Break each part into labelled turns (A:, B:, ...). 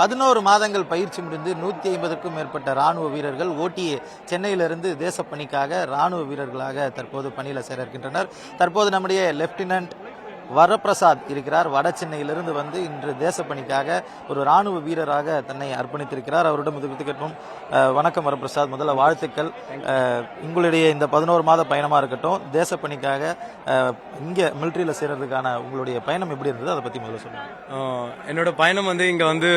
A: 11 மாதங்கள் பயிற்சி முடிந்து 150க்கும் மேற்பட்ட ராணுவ வீரர்கள் ஓட்டிய சென்னையிலிருந்து தேசப்பணிக்காக ராணுவ வீரர்களாக தற்போது பணியில் சேர இருக்கின்றனர். தற்போது நம்முடைய லெப்டினன்ட் வரப்பிரசாத் இருக்கிறார். வட சென்னையிலிருந்து வந்து இன்று தேசப்பணிக்காக ஒரு ராணுவ வீரராக தன்னை அர்ப்பணித்திருக்கிறார். அவரிடம் இது கேட்போம். வணக்கம் வரப்பிரசாத், முதல்ல வாழ்த்துக்கள். உங்களுடைய இந்த 11 மாத பயணமாக இருக்கட்டும், தேசப்பணிக்காக இங்கே மிலிட்ரியில் சேர்றதுக்கான உங்களுடைய பயணம் எப்படி இருந்தது, அதை பற்றி முதல்ல சொல்லுங்கள்.
B: என்னோட பயணம் வந்து இங்கே வந்து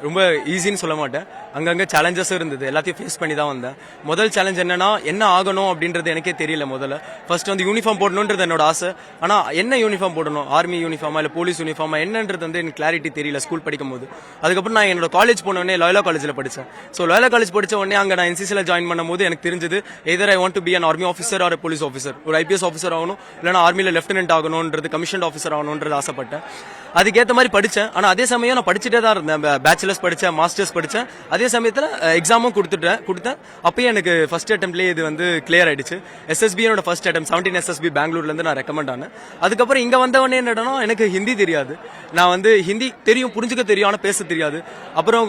B: ரொம்ப ஈஸின்னு சொல்ல மாட்டேன். அங்கங்கே சேலஞ்சஸும் இருந்தது, எல்லாத்தையும் ஃபேஸ் பண்ணி தான் வந்தேன். முதல் சேலஞ்ச் என்னன்னா, என்ன ஆகணும் அப்படின்றது எனக்கே தெரியல. முதல்ல ஃபர்ஸ்ட் வந்து யூனிஃபார்ம் போடணுன்றது என்னோட ஆசை. ஆனால் என்ன யூனிஃபார்ம் போடணும், ஆர்மி யூனிஃபார்மா இல்லை போலீஸ் யூனிஃபார்மா என்னன்றது வந்து எனக்கு கிளாரிட்டி தெரியல ஸ்கூல் படிக்கும் போது. அதுக்கப்புறம் நான் என்னோட காலேஜ் போன உடனே லாயலா காலேஜில் படித்தேன். ஸோ லாயலா காலேஜ் படித்த உடனே அங்கே நான் என்சிசியில் ஜாயின் பண்ணும்போது எனக்கு தெரிஞ்சது, either I want to be an army officer or police officer. ஒரு ஐபிஎஸ் ஆஃபீஸர் ஆகணும், இல்லைனா ஆர்மியில் லெஃப்டினன்ட் ஆகணுன்றது, கமிஷன் ஆஃபீஸர் ஆகணுன்றது ஆசைப்பட்டேன். அதுக்கேற்ற மாதிரி படித்தேன். ஆனால் அதே சமயம் நான் படிச்சுட்டே தான் இருந்தேன். பேச்சுலர்ஸ் படித்தேன், மாஸ்டர்ஸ் படித்தேன். அதே சமயத்தில் எக்ஸாமும் கொடுத்தேன். அப்பயே எனக்கு ஃபர்ஸ்ட் அட்டெம்ப்ட்லேயே இது வந்து கிளியர் ஆயிடுச்சு. எஸ்எஸ்பி என்னோட ஃபர்ஸ்ட் அட்டெம்ப்ட் 17 எஸ்எஸ்பி பெங்களூர்லேருந்து நான் ரெக்கமெண்ட் ஆனேன். அதுக்கப்புறம் இங்கே வந்தவொடனே என்னடனா, எனக்கு ஹிந்தி தெரியாது. நான் வந்து ஹிந்தி தெரியும், புரிஞ்சுக்க தெரியும், ஆனால் பேச தெரியாது. அப்புறம்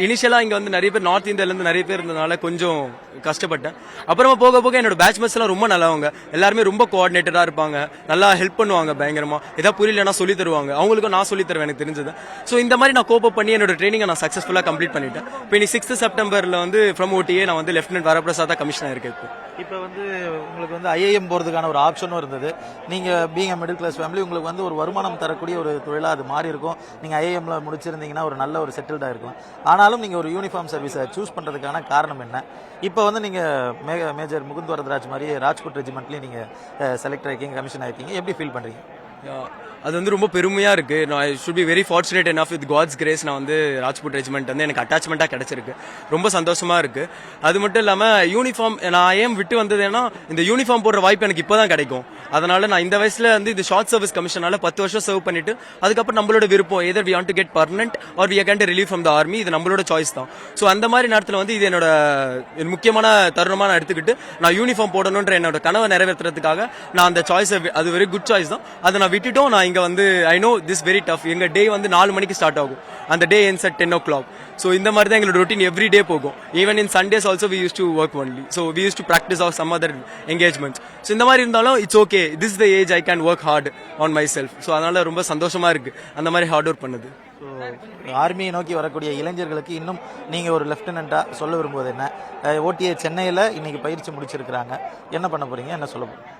B: இனிஷியலாக இங்கே வந்து நிறைய பேர் நார்த் இந்தியாவிலேருந்து நிறைய பேர் இருந்ததுனால கொஞ்சம் கஷ்டப்பட்டேன். அப்புறமா போக போக என்னோட பேட்ச்மெட்ஸ் எல்லாம் ரொம்ப நல்லவங்க. எல்லாருமே ரொம்ப கோஆர்டினேட்டடாக இருப்பாங்க, நல்லா ஹெல்ப் பண்ணுவாங்க பயங்கரமாக. ஏதாவது புரியலன்னா சொல்லி தருவாங்க, அவங்களுக்கு நான் சொல்லி தருவேன் எனக்கு தெரிஞ்சது. ஸோ இந்த மாதிரி நான் கோப் பண்ணி என்னோட ட்ரைனிங்கை நான் சக்ஸஸ்ஃபுல்லாக கம்ப்ளீட் பண்ணிட்டேன். இப்போ இன்னைக்கு 6th செப்டம்பரில் வந்து ஃப்ரம் ஓடிஏ நான் வந்து லெஃப்டினன்ட் வரப்பிரசாதா கமிஷனாக இருக்கேன்.
A: இப்போ வந்து உங்களுக்கு வந்து ஐஏஎம் போகிறதுக்கான ஒரு ஆப்ஷனும் இருந்தது. நீங்கள் பீங் மிடில் கிளாஸ் ஃபேமிலி, உங்களுக்கு வந்து ஒரு வருமானம் தரக்கூடிய ஒரு தொழிலாக அது மாறி இருக்கும். நீங்கள் ஐஏஎம்ல முடிச்சிருந்தீங்கன்னா ஒரு நல்ல ஒரு செட்டில்டாக இருக்கலாம். ஆனாலும் நீங்கள் ஒரு யூனிஃபார்ம் சர்வீஸை சூஸ் பண்ணுறதுக்கான காரணம் என்ன? இப்போ வந்து நீங்கள் மேஜர் முகுந்த் வரதராஜ் மாதிரி ராஜ்கோட் ரெஜிமெண்ட்லேயும் நீங்கள் செலக்ட் ஆகிருக்கீங்க, கமிஷன் ஆகிருக்கீங்க. எப்படி ஃபீல் பண்ணுறீங்க?
B: அது வந்து ரொம்ப பெருமையாக இருக்குது. நான் I should be very fortunate enough with God's grace. நான் வந்து ராஜ்கோட் ரெஜிமெண்ட் வந்து எனக்கு அட்டாச்மெண்ட்டாக கிடச்சிருக்கு. ரொம்ப சந்தோஷமாக இருக்குது. அது மட்டும் இல்லாமல் யூனிஃபார்ம் நான் ஏன் விட்டு வந்ததுன்னா, இந்த யூனிஃபார்ம் போடுற வாய்ப்பு எனக்கு இப்போ தான் கிடைக்கும். அதனால் நான் இந்த வயசில் வந்து இந்த ஷார்ட் சர்வீஸ் கமிஷனால் 10 வருஷம் சர்வ் பண்ணிவிட்டு அதுக்கப்புறம் நம்மளோட விருப்பம், either we want to get permanent or we can to relieve from the army. இது நம்மளோட சாய்ஸ் தான். ஸோ அந்த மாதிரி நேரத்தில் வந்து இது என்னோட முக்கியமான தருணமாக நான் எடுத்துக்கிட்டு, நான் யூனிஃபார்ம் போடணுன்ற என்னோட கனவை நிறைவேற்றுறதுக்காக நான் அந்த சாய்ஸை, அது வெரி குட் சாய்ஸ் தான், அதை நான் விட்டுட்டோம். நான் இங்கே வந்து I know this very tough. எங்கள் டே வந்து 4 மணிக்கு ஸ்டார்ட் ஆகும். அந்த டே ends at 10 o'clock. ஸோ இந்த மாதிரி தான் எங்களோட ரொட்டீன் எவ்ரி டே போகும். Even in Sundays also we use to work only. So we use to practice of some other engagements. So இந்த மாதிரி இருந்தாலும் it's okay, this the age I can work hard on myself. So அதனால ரொம்ப சந்தோஷமா இருக்கு அந்த மாதிரி hard work பண்ணுது.
A: ஆர்மியை நோக்கி வரக்கூடிய இளைஞர்களுக்கு இன்னும் நீங்கள் ஒரு லெஃப்டினண்ட்டாக சொல்ல விரும்புவது என்ன? ஓடிஏ சென்னையில் இன்னைக்கு பயிற்சி முடிச்சிருக்கிறாங்க, என்ன பண்ண போறீங்க, என்ன சொல்ல போறீங்க?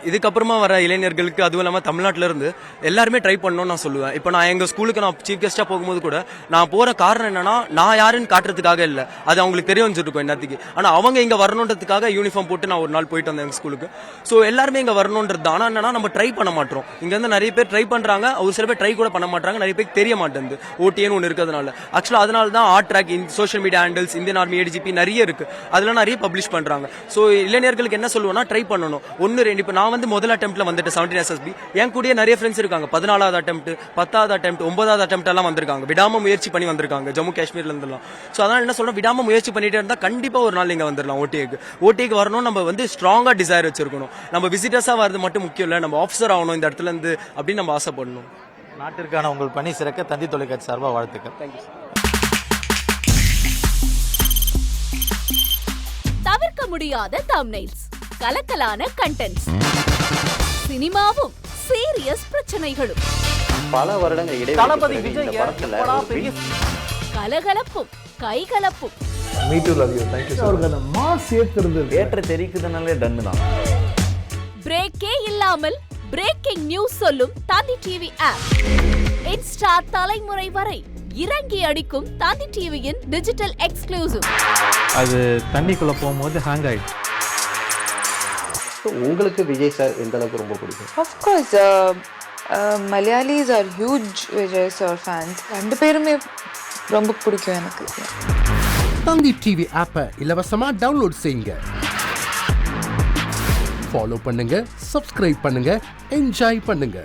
B: இதுக்கப்புறமா வர இளைஞர்களுக்கு, அதுவும் இல்லாமல் தமிழ்நாட்டில் இருந்து எல்லாருமே ட்ரை பண்ணணும்னு நான் சொல்லுவேன். இப்போ நான் எங்கள் ஸ்கூலுக்கு நான் சீஃப் கெஸ்ட்டாக போகும்போது கூட நான் போகிற காரணம் என்னன்னா, நான் யாருன்னு காட்டுறதுக்காக இல்லை, அது அவங்களுக்கு தெரிய வந்துருக்கும் என்னத்துக்கு. ஆனால் அவங்க இங்கே வரணுன்றதுக்காக யூனிஃபார்ம் போட்டு நான் ஒரு நாள் போயிட்டு வந்தேன் எங்கள் ஸ்கூலுக்கு. ஸோ எல்லாருமே இங்கே வரணுன்றது தான். ஆனால் என்னன்னா, நம்ம ட்ரை பண்ண மாட்டோம். இங்கேருந்து நிறைய பேர் ட்ரை பண்ணுறாங்க, ஒரு சில பேர் ட்ரை கூட பண்ண மாட்டாங்க, நிறைய பேருக்கு தெரிய மாட்டேங்குது ஓடிஏன்னு ஒன்று இருக்கிறதுனால. ஆக்சுவலாக அதனால தான் art track, social media handles, Indian army ADGP நிறைய இருக்குது, அதெல்லாம் நிறைய பப்ளிஷ் பண்ணுறாங்க. ஸோ இளைஞர்களுக்கு என்ன சொல்லுவோம்னா, ட்ரை பண்ணணும். 1-2 இப்போ நான் வந்து முதல் அட்டெம்ப்ட்ல வந்துட்டு 17 எஸ்எஸ்பி, என் கூடயே நிறைய ஃப்ரெண்ட்ஸ் இருக்காங்க. 14வது அட்டெம்ப்ட், 10வது அட்டெம்ப்ட், 9வது அட்டெம்ப்ட் எல்லாம் வந்திருக்காங்க. விடாம முயற்சி பண்ணி வந்திருக்காங்க ஜம்மு காஷ்மீர்ல இருந்தெல்லாம். ஸோ அதனால என்ன சொல்றோம், விடாம முயற்சி பண்ணிட்டே இருந்தா கண்டிப்பா ஒரு நாள் நீங்க வந்துடலாம். ஓடிஏக்கு வரணும். நம்ம வந்து ஸ்ட்ராங்கா டிசைர் வச்சிருக்கணும். நம்ம விசிட்டர்ஸா வரது மட்டும் முக்கியம் இல்லை, நம்ம ஆஃபீஸர் ஆகணும் இந்த இடத்துல இருந்து அப்படின்னு நம்ம ஆசைப்படணும்.
A: நாட்டிற்கான உங்கள் பணி சிறக்க தந்தி தொலைக்காட்சி சார்பாக வாழ்த்துக்கள்.
B: தேங்க்யூ.
C: தவிர்க்க முடியாத தம்ப்நெயில்ஸ், கலக்கலான கண்டென்ட்ஸ், சினிமாவும் சீரியஸ் பிரச்சனைகளும்,
D: பல வருடங்கள் இடைவெளி இந்த படத்துல
C: கலகலப்பும் கைகலப்பும்,
D: ஏற்ற தெரிக்குதுனாலே டன்னு தான்.
C: பிரேக்கே இல்லாமல் பிரேக்கிங் நியூஸ் சொல்லும் தந்தி டிவி ஆப். இன்ஸ்டா தலைமுறை வரை இறங்கி அடிக்கும் தந்தி டிவியின் டிஜிட்டல் எக்ஸ்க்ளூசிவ்.
E: அது தண்ணிக்குள்ள போகும்போது ஹேங் ஆயிடுச்சு.
D: உங்களுக்கு விஜய் சார் எந்த அளவுக்கு ரொம்ப பிடிக்கும்?
F: Of course, Malayalis are huge Vijay sir fans. ரெண்டு பேருமே ரொம்ப பிடிக்கும் எனக்கு.
G: தந்தி டிவி ஆப்பை இலவசமா டவுன்லோட் செய்யுங்க, ஃபாலோ பண்ணுங்க, சப்ஸ்கிரைப் பண்ணுங்க, என்ஜாய் பண்ணுங்க.